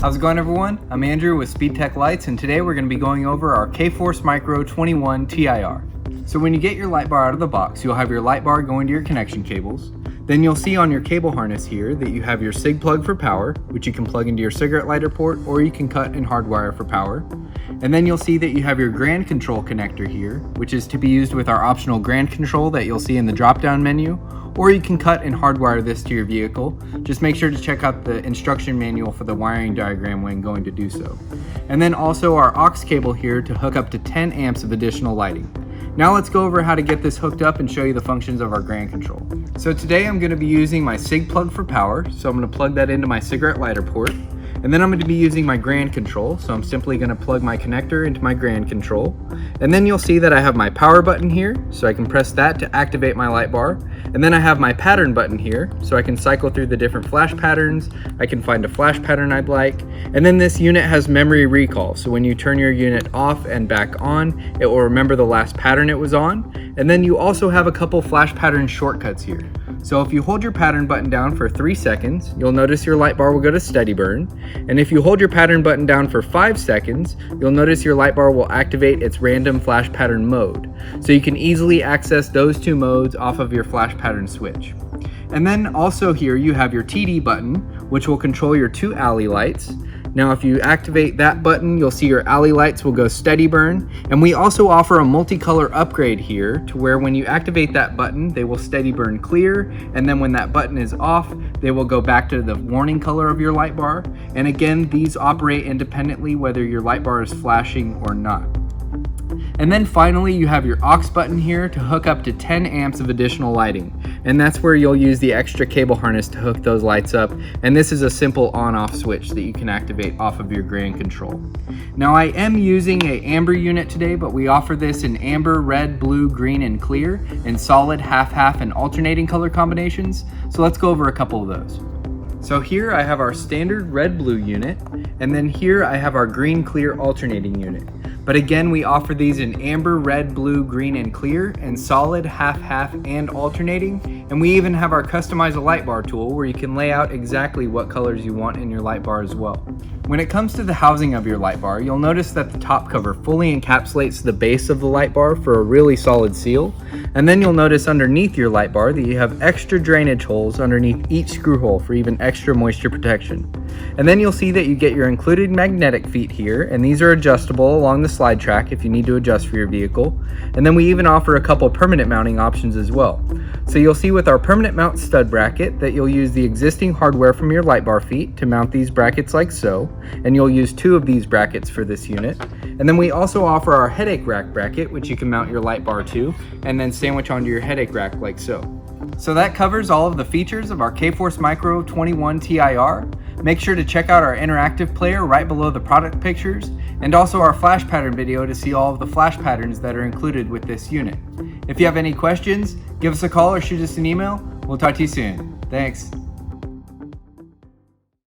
How's it going, everyone? I'm Andrew with SpeedTech Lights, and today we're going to be going over our K-Force Micro 21 TIR. So when you get your light bar out of the box, you'll have your light bar going to your connection cables. Then you'll see on your cable harness here that you have your SIG plug for power, which you can plug into your cigarette lighter port, or you can cut and hardwire for power. And then you'll see that you have your grand control connector here, which is to be used with our optional grand control that you'll see in the drop-down menu, or you can cut and hardwire this to your vehicle. Just make sure to check out the instruction manual for the wiring diagram when going to do so. And then also our aux cable here to hook up to 10 amps of additional lighting. Now let's go over how to get this hooked up and show you the functions of our grand control. So today I'm going to be using my SIG plug for power, so I'm going to plug that into my cigarette lighter port. And then I'm going to be using my grand control, so I'm simply going to plug my connector into my grand control. And then you'll see that I have my power button here, so I can press that to activate my light bar. And then I have my pattern button here, so I can cycle through the different flash patterns. I can find a flash pattern I'd like. And then this unit has memory recall, so when you turn your unit off and back on, it will remember the last pattern it was on. And then you also have a couple flash pattern shortcuts here. So if you hold your pattern button down for 3 seconds, you'll notice your light bar will go to steady burn. And if you hold your pattern button down for 5 seconds, you'll notice your light bar will activate its random flash pattern mode. So you can easily access those two modes off of your flash pattern switch. And then also here you have your TD button, which will control your 2 alley lights. Now if you activate that button, you'll see your alley lights will go steady burn. And we also offer a multicolor upgrade here to where when you activate that button, they will steady burn clear. And then when that button is off, they will go back to the warning color of your light bar. And again, these operate independently whether your light bar is flashing or not. And then finally, you have your aux button here to hook up to 10 amps of additional lighting. And that's where you'll use the extra cable harness to hook those lights up. And this is a simple on-off switch that you can activate off of your grand control. Now I am using an amber unit today, but we offer this in amber, red, blue, green, and clear in solid, half-half, and alternating color combinations. So let's go over a couple of those. So here I have our standard red-blue unit, and then here I have our green-clear alternating unit. But again, we offer these in amber, red, blue, green, and clear, and solid, half-half, and alternating. And we even have our customizable light bar tool where you can lay out exactly what colors you want in your light bar as well. When it comes to the housing of your light bar, you'll notice that the top cover fully encapsulates the base of the light bar for a really solid seal. And then you'll notice underneath your light bar that you have extra drainage holes underneath each screw hole for even extra moisture protection. And then you'll see that you get your included magnetic feet here, and these are adjustable along the slide track if you need to adjust for your vehicle. And then we even offer a couple permanent mounting options as well. So you'll see with our permanent mount stud bracket that you'll use the existing hardware from your light bar feet to mount these brackets like so, and you'll use 2 of these brackets for this unit. And then we also offer our headache rack bracket, which you can mount your light bar to, and then sandwich onto your headache rack like so. So that covers all of the features of our K-Force Micro 21 TIR. Make sure to check out our interactive player right below the product pictures, and also our flash pattern video to see all of the flash patterns that are included with this unit. If you have any questions, give us a call or shoot us an email. We'll talk to you soon. Thanks.